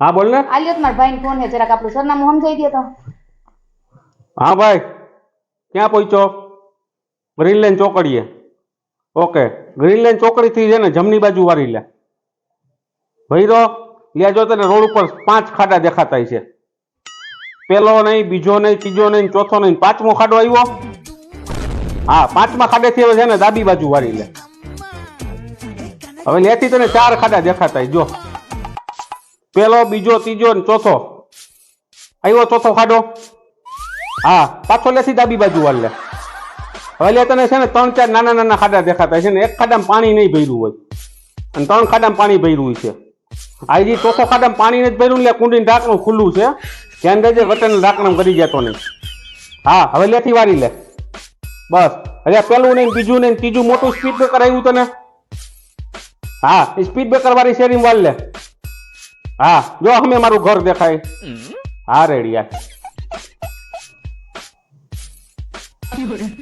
હા બોલ ને. આલ્યો તો મારા ભાઈને ફોન હે, જરાક આપણું સરનામું સમજાઈ દે તો. હા ભાઈ, ક્યાં પહોંચ્યો? ગ્રીનલેન્ડ ચોકડીએ. ઓકે, ગ્રીનલેન્ડ ચોકડીથી છે ને જમણી બાજુ વાળી લે. ભઈરો લ્યા, જો તને રોડ ઉપર 5 ખાડા દેખાતા છે. પેલો નહીં, બીજો નહીં, ત્રીજો નહીં, ચોથો નહીં, 5મો ખાડો આવ્યો. હા, 5મા ખાડેથી હવે છે ને ડાબી બાજુ વાળી લે. હવે લેથી તને 4 ખાડા દેખાતા જો. પેલો, બીજો, ત્રીજો ને ચોથો. આવ્યો ચોથો ખાડો. હા, પાછો લેથી ડાબી બાજુ વાળ લે. હવે લે તને છે ને 3-4 નાના નાના ખાડા દેખાતા છે ને. એક ખાડામાં પાણી નહીં ભર્યું હોય અને 3 ખાડામાં પાણી ભર્યું છે. આ જે ચોથો ખાડામાં પાણી નથી ભર્યું એટલે કુંડીનું ઢાંકણું ખુલ્લું છે. ધ્યાન દેજે વટનનું ઢાંકણું કરી જતો નહીં. હા, હવે લેથી વાળી લે. બસ, હવે પેલું નહીં, બીજું નહીં, ત્રીજું મોટું સ્પીડ બ્રેકર આવ્યું તને. હા, એ સ્પીડ બ્રેકર વાળી શેરીમાં વાળ લે. હા, જો અમે મારું ઘર દેખાય. હા રેડી યાર.